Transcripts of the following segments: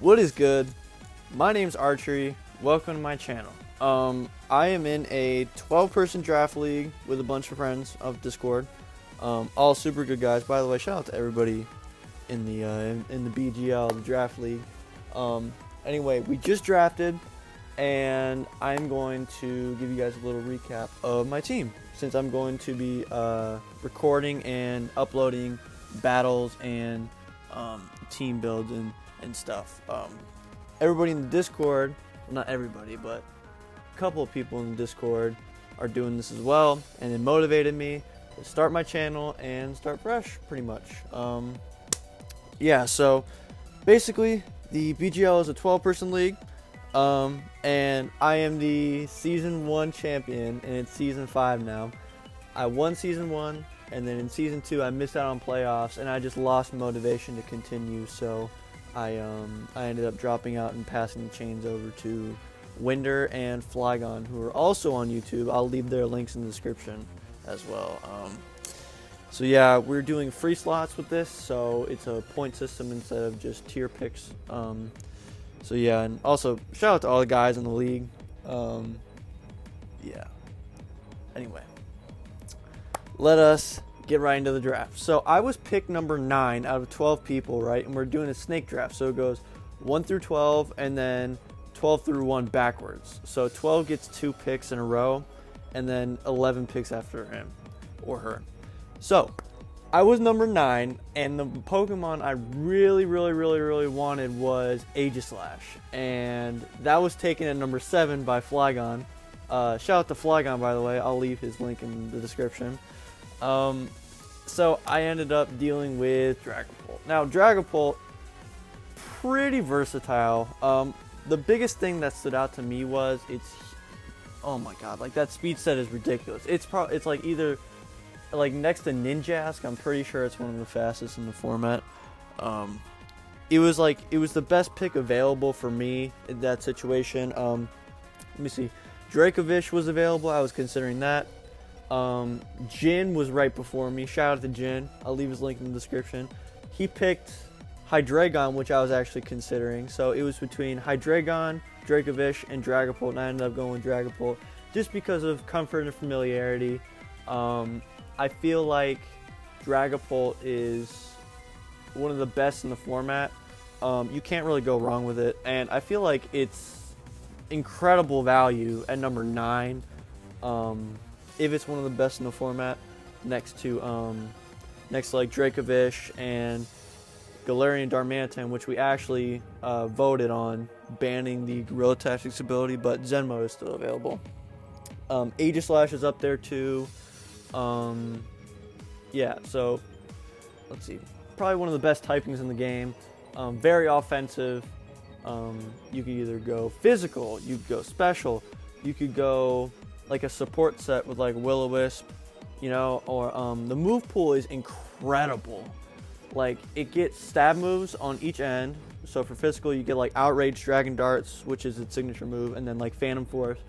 What is good? My name's Archery. Welcome to my channel. I am in a 12-person draft league with a bunch of friends of Discord. All super good guys. By the way, shout out to everybody in the BJL, the draft league. Anyway, we just drafted, and I'm going to give you guys a little recap of my team, since I'm going to be recording and uploading battles and team builds and stuff. Everybody in the Discord, well, not everybody, but a couple of people in the Discord are doing this as well, and it motivated me to start my channel and start fresh, pretty much. Yeah, so basically the BJL is a 12-person league, and I am the Season 1 champion, and it's Season 5 now. I won Season 1, and then in Season 2 I missed out on playoffs, and I just lost motivation to continue, so I ended up dropping out and passing the chains over to Winder and Flygon, who are also on YouTube. I'll leave their links in the description as well. So yeah, we're doing free slots with this, so it's a point system instead of just tier picks. So yeah, and also shout out to all the guys in the league. Yeah. Anyway, let us get right into the draft. So I was picked number 9 out of 12 people, right? And we're doing a snake draft. So it goes 1 through 12 and then 12 through 1 backwards. So 12 gets 2 picks in a row and then 11 picks after him or her. So I was number 9, and the Pokemon I really wanted was Aegislash, and that was taken at number 7 by Flygon. Shout out to Flygon, by the way. I'll leave his link in the description. So I ended up dealing with Dragapult. Now, Dragapult, pretty versatile. The biggest thing that stood out to me was oh my god, like that speed set is ridiculous. It's like either like next to Ninjask. I'm pretty sure it's one of the fastest in the format. It was the best pick available for me in that situation. Let me see. Dracovish was available. I was considering that. Jin was right before me. Shout out to Jin. I'll leave his link in the description. He picked Hydreigon, which I was actually considering. So it was between Hydreigon, Dracovish, and Dragapult, and I ended up going with Dragapult just because of comfort and familiarity. I feel like Dragapult is one of the best in the format. You can't really go wrong with it, and I feel like it's incredible value at number 9. If it's one of the best in the format, next to like Dracovish and Galarian Darmanitan, which we actually voted on banning the Gorilla Tactics ability, but Zen mode is still available. Aegislash is up there too. Yeah, so let's see. Probably one of the best typings in the game. Very offensive. You could either go physical, you could go special, you could go like a support set with like Will-O-Wisp, or the move pool is incredible. Like, it gets stab moves on each end. So for physical, you get like Outrage, Dragon Darts, which is its signature move, and then like Phantom Force.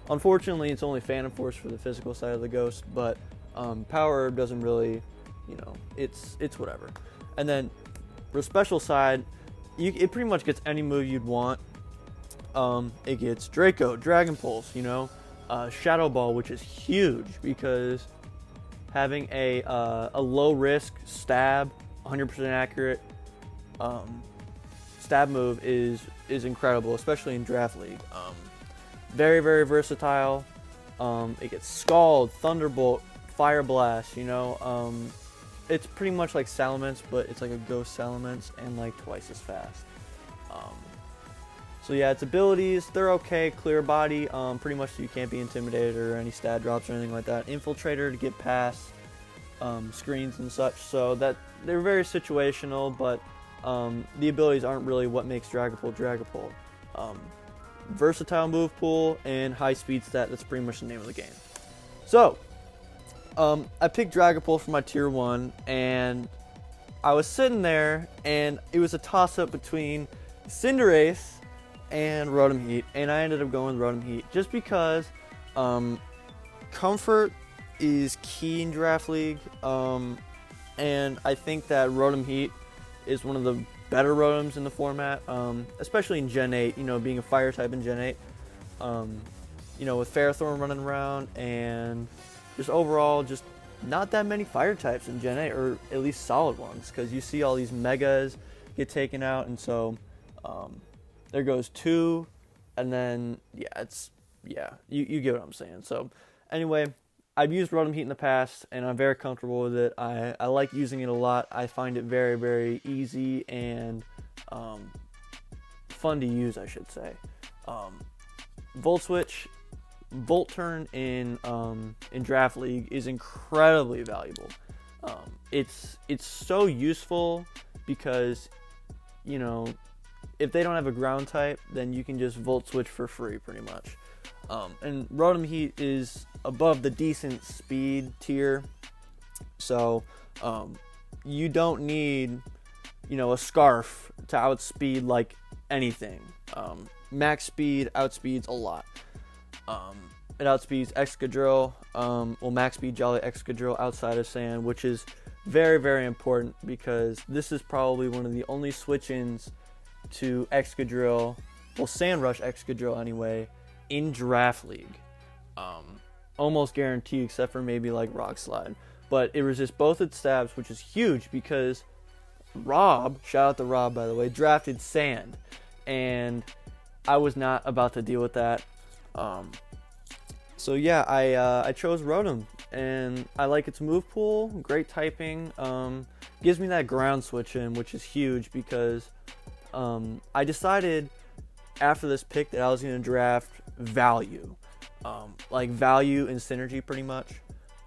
Unfortunately, it's only Phantom Force for the physical side of the Ghost, but Power Herb doesn't really, it's whatever. And then for the special side, it pretty much gets any move you'd want. It gets Draco, Dragon Pulse, Shadow Ball, which is huge because having a low risk stab, 100% accurate stab move is incredible, especially in Draft League. Very versatile. It gets Scald, Thunderbolt, Fire Blast. It's pretty much like Salamence, but it's like a Ghost Salamence and like twice as fast. So yeah, its abilities, they're okay. Clear Body, pretty much so you can't be intimidated or any stat drops or anything like that. Infiltrator to get past screens and such. So that they're very situational, but the abilities aren't really what makes Dragapult Dragapult. Versatile move pool and high speed stat, that's pretty much the name of the game. So I picked Dragapult for my tier 1, and I was sitting there, and it was a toss-up between Cinderace and Rotom Heat, and I ended up going with Rotom Heat just because comfort is key in Draft League, and I think that Rotom Heat is one of the better Rotoms in the format, especially in Gen 8, being a fire type in Gen 8. With Ferrothorn running around, and just overall, just not that many fire types in Gen 8, or at least solid ones, because you see all these megas get taken out, and so there goes 2, and then, you get what I'm saying. So, anyway, I've used Rotom Heat in the past, and I'm very comfortable with it. I like using it a lot. I find it very, very easy and fun to use, I should say. Volt Switch, Volt Turn in Draft League is incredibly valuable. It's so useful because, if they don't have a ground type, then you can just Volt Switch for free, pretty much. And Rotom Heat is above the decent speed tier, so you don't need, a Scarf to outspeed like anything. Max speed outspeeds a lot. It outspeeds Excadrill, max speed Jolly Excadrill outside of Sand, which is very, very important because this is probably one of the only switch-ins to Excadrill, Sand Rush Excadrill anyway, in Draft League. Almost guaranteed, except for maybe like Rock Slide. But it resists both its stabs, which is huge because Rob, shout out to Rob by the way, drafted Sand. And I was not about to deal with that. So yeah, I chose Rotom, and I like its move pool, great typing, gives me that ground switch in, which is huge because I decided after this pick that I was going to draft value, like value and synergy pretty much.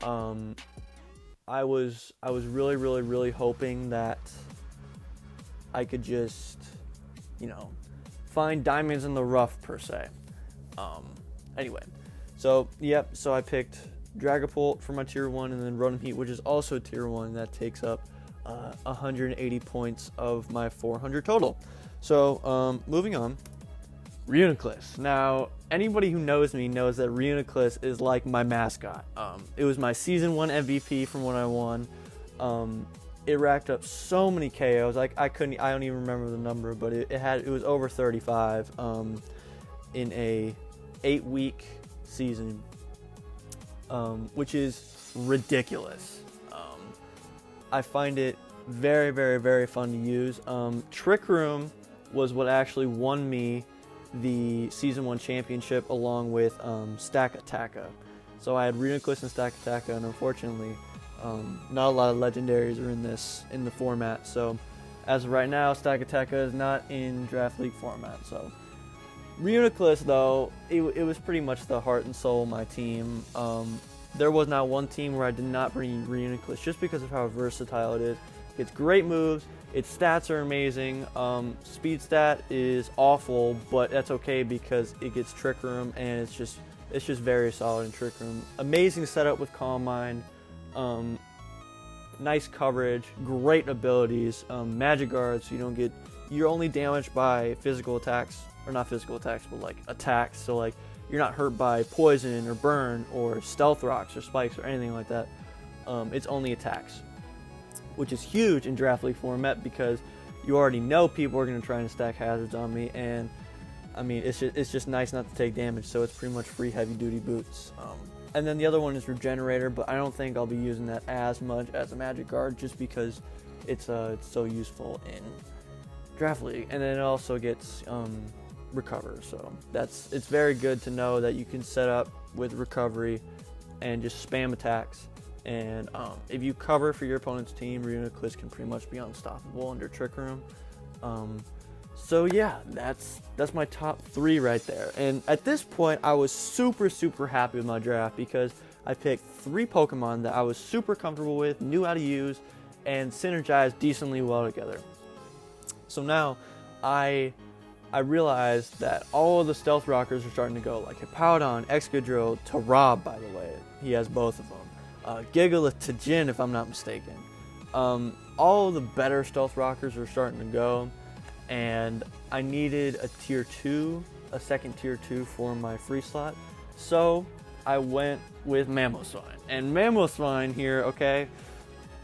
I was really, really, really hoping that I could just, find diamonds in the rough per se. Anyway, so I picked Dragapult for my tier 1, and then Rotom Heat, which is also tier 1. That takes up 180 points of my 400 total. So moving on, Reuniclus. Now, anybody who knows me knows that Reuniclus is like my mascot. It was my season 1 MVP from when I won. It racked up so many KOs. I don't even remember the number, but it was over 35 in a 8-week season, which is ridiculous. I find it very, very, very fun to use. Trick Room was what actually won me the season 1 championship along with Stack Attacka. So I had Reuniclus and Stack Attacka, and unfortunately not a lot of legendaries are in the format. So as of right now, Stack Attacka is not in Draft League format. So Reuniclus, though, it was pretty much the heart and soul of my team. There was not one team where I did not bring Reuniclus just because of how versatile it is. It's great moves. Its stats are amazing. Speed stat is awful, but that's okay because it gets Trick Room, and it's just very solid in Trick Room. Amazing setup with Calm Mind. Nice coverage, great abilities. Magic Guard, so you're only damaged by physical attacks, or not physical attacks, but like attacks. So like you're not hurt by poison or burn or stealth rocks or spikes or anything like that. It's only attacks, which is huge in Draft League format because you already know people are going to try and stack hazards on me, and I mean it's just nice not to take damage, so it's pretty much free heavy duty boots. And then the other one is Regenerator, but I don't think I'll be using that as much as a Magic Guard just because it's so useful in Draft League. And then it also gets Recover, so it's very good to know that you can set up with Recovery and just spam attacks. And if you cover for your opponent's team, Reuniclus can pretty much be unstoppable under Trick Room. So yeah, that's my top 3 right there. And at this point, I was super, super happy with my draft because I picked 3 Pokemon that I was super comfortable with, knew how to use, and synergized decently well together. So now I realized that all of the Stealth Rockers are starting to go, like Hippowdon, Excadrill, to Rob, by the way. He has both of them. Gigalith to Jin, if I'm not mistaken. All of the better Stealth Rockers are starting to go, and I needed a second tier 2 for my free slot. So I went with Mamoswine. And Mamoswine here, okay,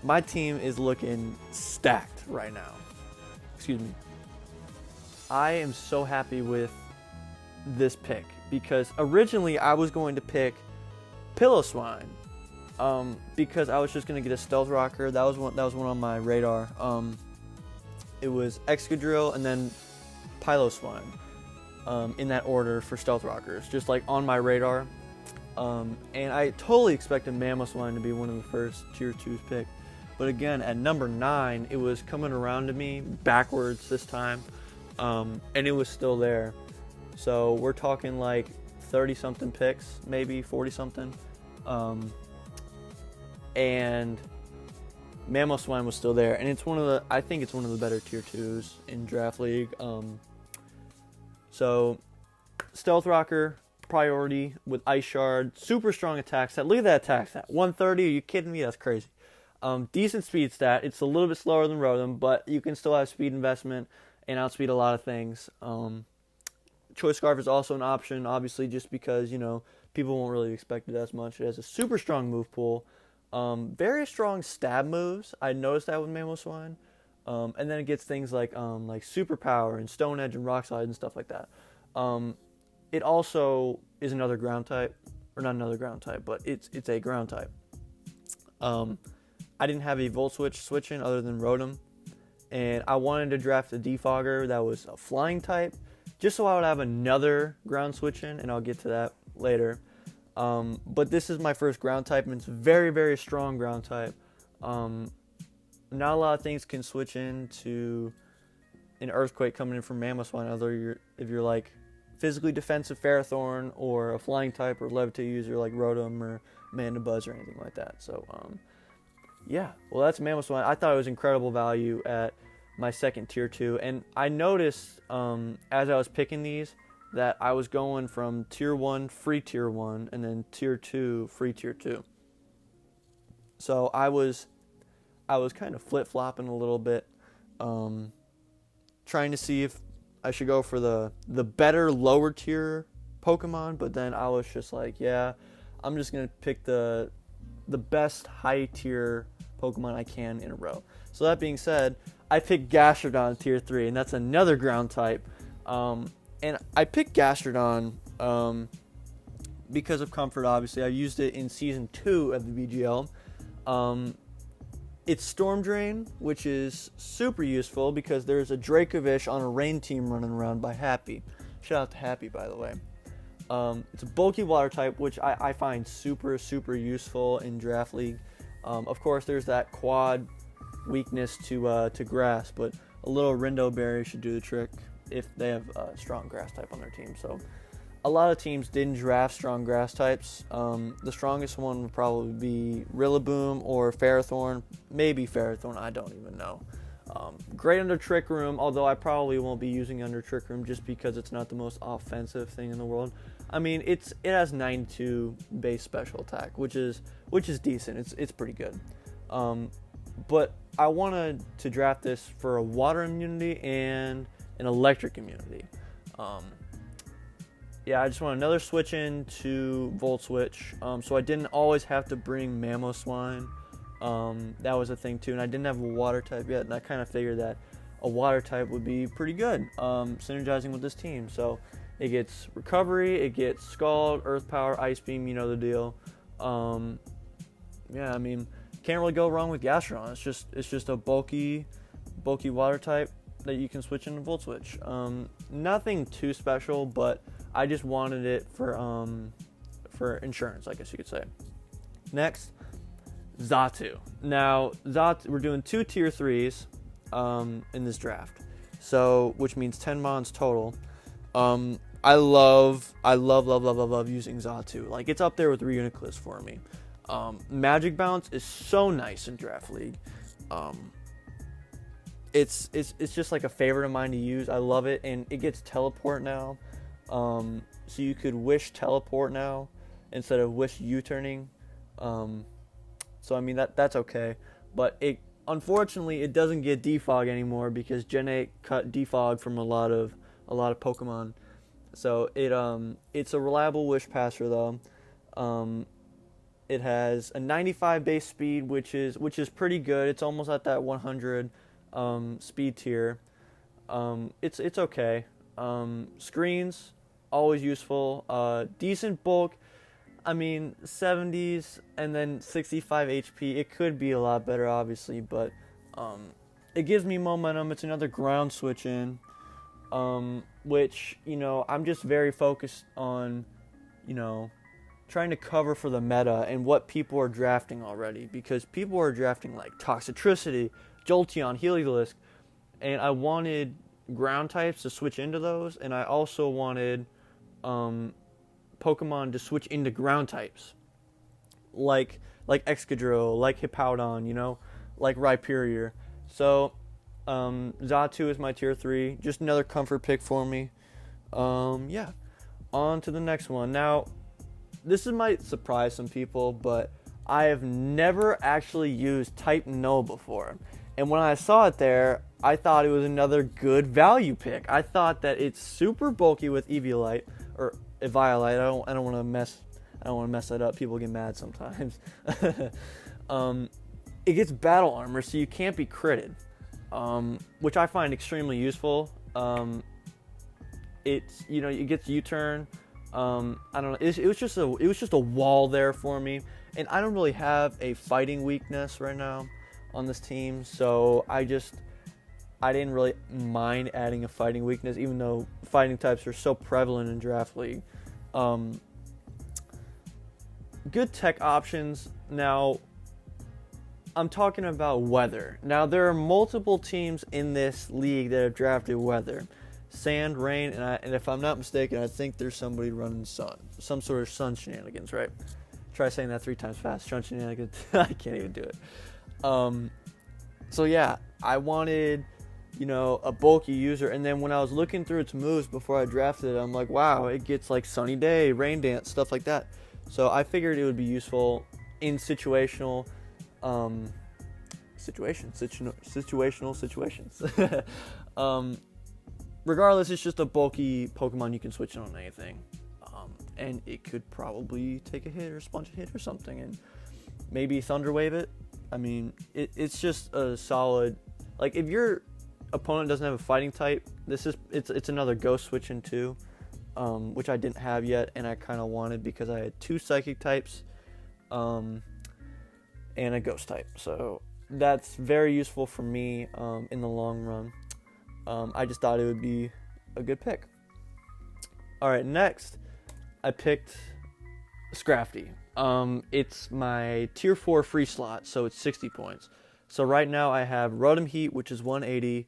my team is looking stacked right now. excuse me. I am so happy with this pick because originally I was going to pick Pillow Swine, because I was just gonna get a Stealth Rocker. That was one on my radar. It was Excadrill and then Pillow Swine, in that order for Stealth Rockers, just like on my radar. And I totally expected Mamoswine to be one of the first tier 2s picked. But again, at number 9, it was coming around to me backwards this time, and it was still there. So we're talking like 30-something picks, maybe 40-something. And Mamoswine was still there, and I think it's one of the better tier 2s in Draft League. So Stealth Rocker, priority with Ice Shard, super strong attack stat. Look at that attack stat, 130. Are you kidding me? That's crazy. Decent speed stat. It's a little bit slower than Rotom, but you can still have speed investment and outspeed a lot of things. Choice Scarf is also an option, obviously, just because, people won't really expect it as much. It has a super strong move pool. Very strong stab moves. I noticed that with Mamoswine. And then it gets things like Superpower and Stone Edge and Rock Slide and stuff like that. It also is another ground type, or not another ground type, but it's a ground type. I didn't have a Volt Switch in other than Rotom, and I wanted to draft a Defogger that was a flying type, just so I would have another ground switch in, and I'll get to that later. But this is my first ground type, and it's a very, very strong ground type. Not a lot of things can switch into an Earthquake coming in from Mamoswine, if you're like physically defensive Ferrothorn, or a flying type or Levitate user like Rotom or Mandibuzz or anything like that. So, yeah, well, that's Mamoswine. I thought it was incredible value at my second tier 2, and I noticed as I was picking these that I was going from tier 1 free tier 1 and then tier 2 free tier 2. So I was kind of flip-flopping a little bit, trying to see if I should go for the better lower tier Pokemon, but then I was just like, yeah, I'm just gonna pick the best high tier Pokemon I can in a row. So that being said, I picked Gastrodon tier 3, and that's another ground type. And I picked Gastrodon because of comfort, obviously. I used it in Season 2 of the BJL. It's Storm Drain, which is super useful because there's a Dracovish on a rain team running around by Happy. Shout out to Happy, by the way. It's a bulky water type, which I find super, super useful in Draft League. Of course, there's that quad weakness to grass, but a little Rindo Berry should do the trick if they have a strong grass type on their team. So a lot of teams didn't draft strong grass types. The strongest one would probably be Rillaboom or Ferrothorn. Maybe Ferrothorn, I don't even know. Great under Trick Room, although I probably won't be using under Trick Room just because it's not the most offensive thing in the world. I mean, it has 92 base special attack, which is decent. It's pretty good. But I wanted to draft this for a water immunity and an electric immunity. Yeah, I just want another switch in to Volt Switch, so I didn't always have to bring Mamoswine. That was a thing too, and I didn't have a water type yet, and I kind of figured that a water type would be pretty good, synergizing with this team. So it gets Recovery, it gets Scald, Earth Power, Ice Beam, you know the deal. Yeah, I mean, can't really go wrong with Gastrodon. It's just a bulky water type that you can switch into Volt Switch. Nothing too special, but I just wanted it for insurance, I guess you could say. Next, Xatu. Now, we're doing 2 tier 3s in this draft, so which means 10 mons total. I love using Xatu. Like, it's up there with Reuniclus for me. Magic Bounce is so nice in Draft League. It's just like a favorite of mine to use. I love it, and it gets Teleport now. So you could wish Teleport now instead of wish U-turning. So I mean that's okay, but unfortunately it doesn't get Defog anymore because Gen 8 cut Defog from a lot of Pokemon. So it's a reliable wish passer though. It has a 95 base speed, which is pretty good. It's almost at that 100 speed tier. It's okay. Screens, always useful. Decent bulk. I mean, 70s and then 65 HP. It could be a lot better, obviously, but it gives me momentum. It's another ground switch in, which, I'm just very focused on, trying to cover for the meta and what people are drafting already, because people are drafting like Toxicity, Jolteon, Heliolisk, and I wanted ground types to switch into those, and I also wanted Pokemon to switch into ground types, like Excadrill, like Hippowdon, like Rhyperior. So Xatu is my tier 3, just another comfort pick for me. Yeah, on to the next one. Now, this might surprise some people, but I have never actually used Type No before. And when I saw it there, I thought it was another good value pick. I thought that it's super bulky with Eviolite or Eviolite. I don't want to mess that up. People get mad sometimes. It gets battle armor, so you can't be critted, which I find extremely useful. It gets U-turn. I don't know. It was just a wall there for me, and I don't really have a fighting weakness right now on this team, so I didn't really mind adding a fighting weakness, even though fighting types are so prevalent in Draft League. Good tech options. Now, I'm talking about weather. Now, there are multiple teams in this league that have drafted weather. Sand, rain, and if I'm not mistaken, I think there's somebody running sun. Some sort of sun shenanigans, right? Try saying that 3 times fast. Sun shenanigans. I can't even do it. So yeah, I wanted, a bulky user, and then when I was looking through its moves before I drafted it, I'm like, wow, it gets like Sunny Day, Rain Dance, stuff like that. So I figured it would be useful in situational situations. Regardless, it's just a bulky Pokemon you can switch in on anything, and it could probably take a hit or sponge a hit or something, and maybe Thunder Wave it. I mean, it's just a solid. Like, if your opponent doesn't have a fighting type, it's another Ghost switch in too, which I didn't have yet, and I kind of wanted because I had 2 Psychic types, and a Ghost type. So that's very useful for me in the long run. I just thought it would be a good pick. All right, next, I picked Scrafty. It's my tier 4 free slot, so it's 60 points. So right now I have Rotom Heat, which is 180,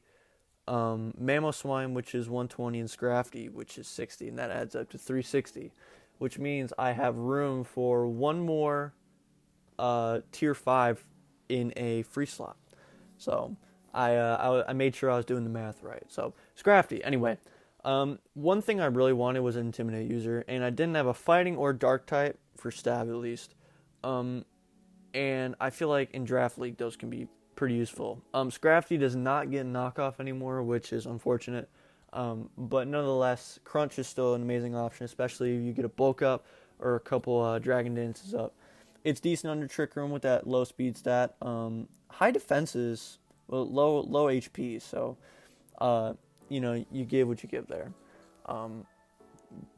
Mamoswine, which is 120, and Scrafty, which is 60, and that adds up to 360, which means I have room for one more tier 5 in a free slot. So I made sure I was doing the math right. So Scrafty, anyway. One thing I really wanted was an Intimidate user, and I didn't have a Fighting or Dark type for Stab at least. And I feel like in Draft League those can be pretty useful. Scrafty does not get knockoff anymore, which is unfortunate. But nonetheless, Crunch is still an amazing option, especially if you get a bulk up or a couple Dragon Dances up. It's decent under Trick Room with that low speed stat. High defenses, well, low HP, so you give what you give there.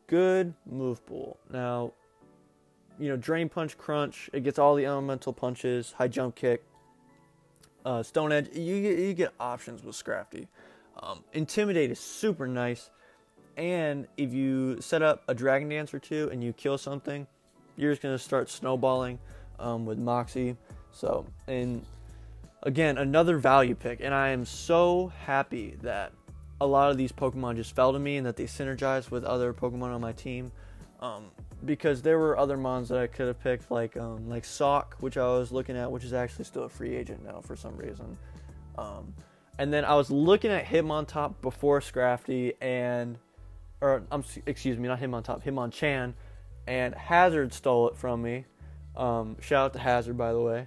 Good move pool. Now, Drain Punch, Crunch, it gets all the elemental punches, high jump kick, Stone Edge. You get options with Scrafty. Intimidate is super nice, and if you set up a Dragon Dance or 2 and you kill something, you're just going to start snowballing with Moxie. So, and again, another value pick, and I am so happy that a lot of these Pokemon just fell to me and that they synergize with other Pokemon on my team. Because there were other mons that I could have picked, like Sock, which I was looking at, which is actually still a free agent now for some reason. And then I was looking at Hitmontop before Scrafty, Hitmonchan, and Hazard stole it from me. Shout out to Hazard, by the way.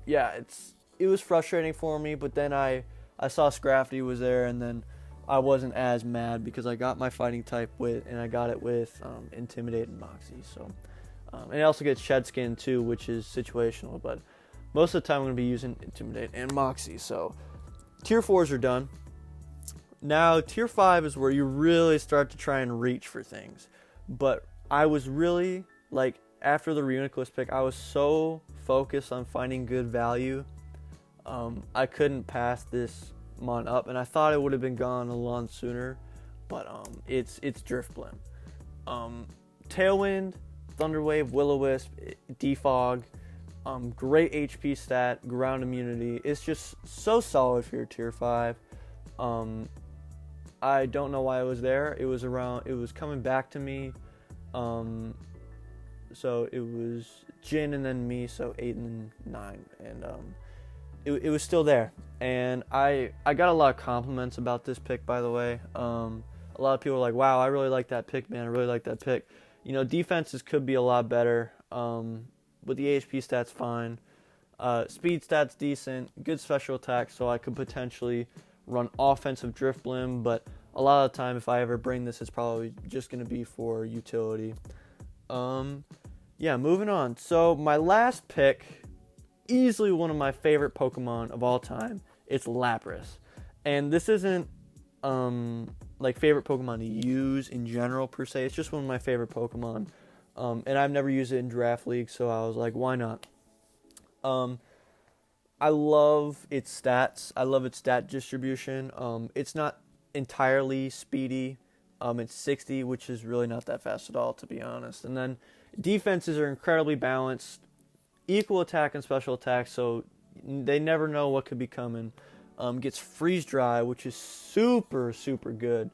Yeah, it was frustrating for me, but then I saw Scrafty was there, and then I wasn't as mad because I got my fighting type and I got it with Intimidate and Moxie. So, and it also gets Shed Skin too, which is situational, but most of the time I'm going to be using Intimidate and Moxie. So, Tier 4s are done. Now, Tier 5 is where you really start to try and reach for things. But I was really, like, after the Reuniclus pick, I was so focused on finding good value. I couldn't pass this mon up, and I thought it would have been gone a lot sooner. But it's Driftblim. Tailwind, Thunderwave, Will-O-Wisp, Defog, great HP stat, ground immunity. It's just so solid for your Tier 5. I don't know why it was there. It was coming back to me. So it was Jin and then me, so 8 and 9. And it was still there. And I got a lot of compliments about this pick, by the way. A lot of people were like, wow, I really like that pick, man. I really like that pick. You know, defenses could be a lot better. With the HP stats, fine. Speed stats, decent. Good special attack, so I could potentially run offensive Driftblim. But a lot of the time, if I ever bring this, it's probably just going to be for utility. Yeah, moving on. So my last pick, easily one of my favorite Pokemon of all time. It's Lapras. And this isn't like favorite Pokemon to use in general per se. It's just one of my favorite Pokemon. And I've never used it in Draft League, so I was like, why not? I love its stats. I love its stat distribution. It's not entirely speedy. It's 60, which is really not that fast at all, to be honest. And then defenses are incredibly balanced. Equal attack and special attack, so they never know what could be coming. Gets freeze dry, which is super, super good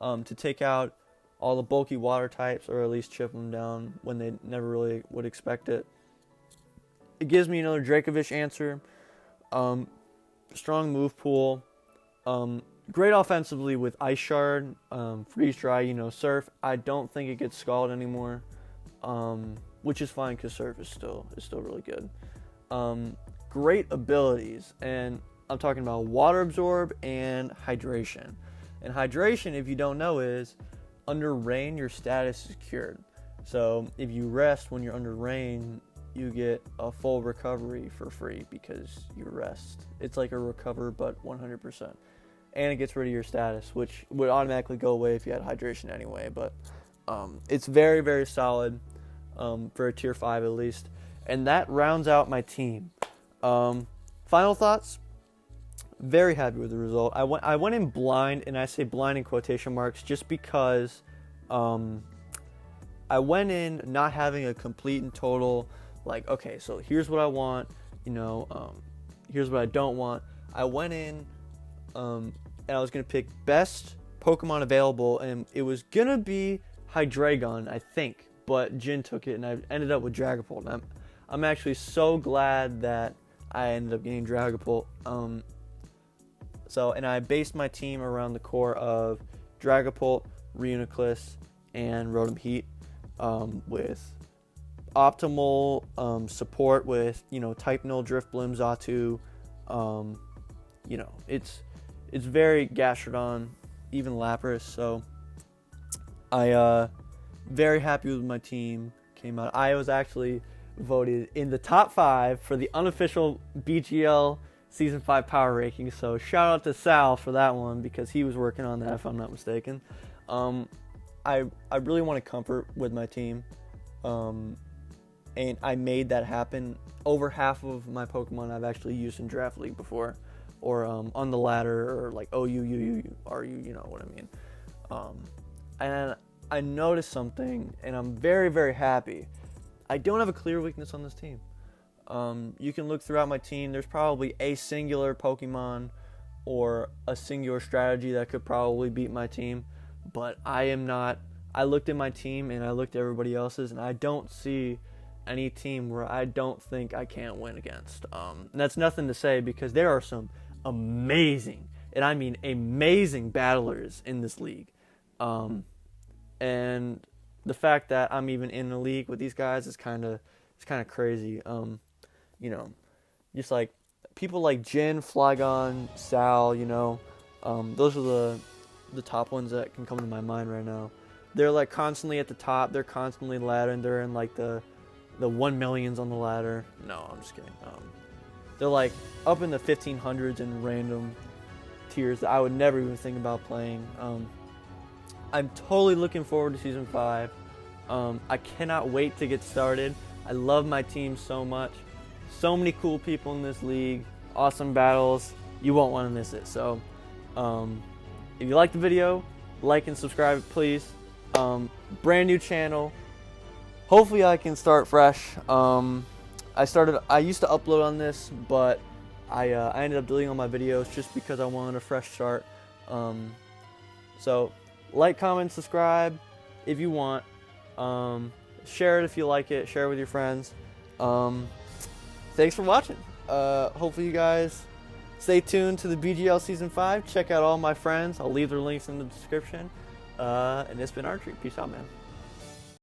to take out all the bulky water types, or at least chip them down when they never really would expect it. It gives me another Dracovish answer. Strong move pool. Great offensively with Ice Shard, freeze dry, Surf. I don't think it gets Scald anymore, which is fine because Surf is still really good. Great abilities, and I'm talking about Water Absorb and Hydration. And Hydration, if you don't know, is under rain, your status is cured. So if you rest when you're under rain, you get a full recovery for free because you rest. It's like a recover, but 100%. And it gets rid of your status, which would automatically go away if you had hydration anyway. But it's very, very solid for a Tier 5 at least. And that rounds out my team. Final thoughts? Very happy with the result. I went in blind, and I say blind in quotation marks just because I went in not having a complete and total, like, okay, so here's what I want, here's what I don't want. I went in and I was going to pick best Pokemon available, and it was going to be Hydreigon, I think, but Jin took it, and I ended up with Dragapult. And I'm actually so glad that I ended up getting Dragapult. And I based my team around the core of Dragapult, Reuniclus, and Rotom Heat, with optimal support with Type Null, Driftblim, Xatu. It's very Gastrodon, even Lapras. So I very happy with my team. Came out. I was actually voted in the top 5 for the unofficial BJL Season 5 power ranking, so shout out to Sal for that one because he was working on that, if I'm not mistaken. I really wanted comfort with my team, and I made that happen. Over half of my Pokemon I've actually used in Draft League before, or on the ladder, or like you know what I mean. And I noticed something, and I'm very, very happy. I don't have a clear weakness on this team. You can look throughout my team. There's probably a singular Pokemon or a singular strategy that could probably beat my team, but I am not. I looked at my team and I looked at everybody else's, and I don't see any team where I don't think I can't win against. And that's nothing to say because there are some amazing, and I mean amazing battlers in this league. And the fact that I'm even in the league with these guys is kind of crazy. Just like people like Jin, Flygon, Sal, those are the top ones that can come to my mind right now. They're like constantly at the top. They're constantly laddering. They're in like the 1 millions on the ladder. No, I'm just kidding. They're like up in the 1500s in random tiers that I would never even think about playing. I'm totally looking forward to Season 5. I cannot wait to get started. I love my team so much. So many cool people in this league. Awesome battles. You won't want to miss it. So, if you like the video, like and subscribe, please. Brand new channel. Hopefully I can start fresh. I used to upload on this, but I ended up deleting all my videos just because I wanted a fresh start. So like, comment, subscribe if you want. Share it if you like it. Share it with your friends. Thanks for watching. Hopefully you guys stay tuned to the BJL Season 5. Check out all my friends. I'll leave their links in the description. And it's been Archery. Peace out, man.